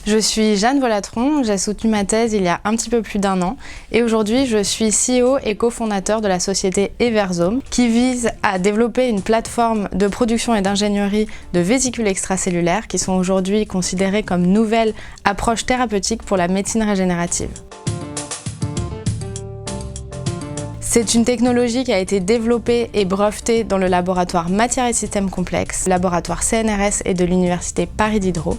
Je suis Jeanne Volatron, j'ai soutenu ma thèse il y a un petit peu plus d'1 an et aujourd'hui je suis CEO et cofondateur de la société Eversome qui vise à développer une plateforme de production et d'ingénierie de vésicules extracellulaires qui sont aujourd'hui considérées comme nouvelles approches thérapeutiques pour la médecine régénérative. C'est une technologie qui a été développée et brevetée dans le laboratoire Matières et Systèmes Complexes, laboratoire CNRS et de l'Université Paris Diderot.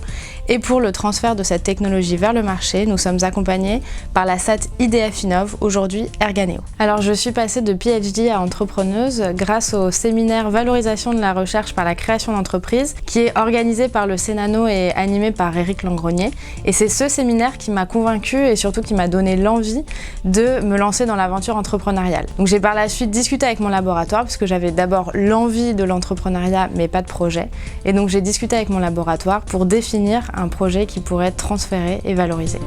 Et pour le transfert de cette technologie vers le marché, nous sommes accompagnés par la SAT IDF Innov, aujourd'hui Erganeo. Alors je suis passée de PhD à entrepreneuse grâce au séminaire Valorisation de la recherche par la création d'entreprises qui est organisé par le CNANO et animé par Éric Langronier. Et c'est ce séminaire qui m'a convaincue et surtout qui m'a donné l'envie de me lancer dans l'aventure entrepreneuriale. Donc j'ai par la suite discuté avec mon laboratoire parce que j'avais d'abord l'envie de l'entrepreneuriat mais pas de projet. Et donc j'ai discuté avec mon laboratoire pour définir un projet qui pourrait être transféré et valorisé.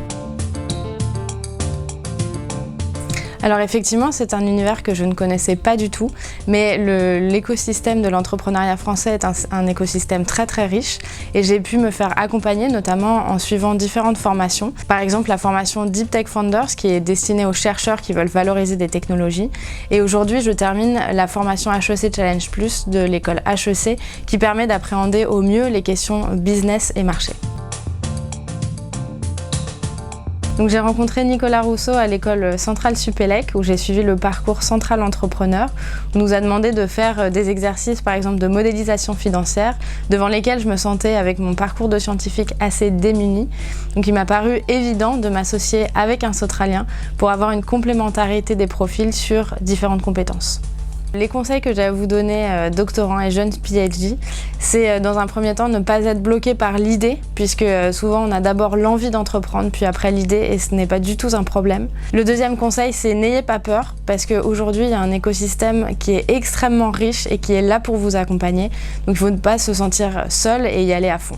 Alors effectivement, c'est un univers que je ne connaissais pas du tout, mais l'écosystème de l'entrepreneuriat français est un écosystème très riche et j'ai pu me faire accompagner notamment en suivant différentes formations. Par exemple, la formation Deep Tech Founders qui est destinée aux chercheurs qui veulent valoriser des technologies. Et aujourd'hui, je termine la formation HEC Challenge Plus de l'école HEC qui permet d'appréhender au mieux les questions business et marché. Donc j'ai rencontré Nicolas Rousseau à l'école Centrale Supélec où j'ai suivi le parcours Centrale Entrepreneur. On nous a demandé de faire des exercices par exemple de modélisation financière devant lesquels je me sentais avec mon parcours de scientifique assez démunie. Donc il m'a paru évident de m'associer avec un Centralien pour avoir une complémentarité des profils sur différentes compétences. Les conseils que j'ai à vous donner, doctorants et jeunes PhD, c'est dans un premier temps ne pas être bloqué par l'idée, puisque souvent on a d'abord l'envie d'entreprendre, puis après l'idée, et ce n'est pas du tout un problème. Le deuxième conseil, c'est n'ayez pas peur, parce qu'aujourd'hui il y a un écosystème qui est extrêmement riche et qui est là pour vous accompagner, donc il ne faut pas se sentir seul et y aller à fond.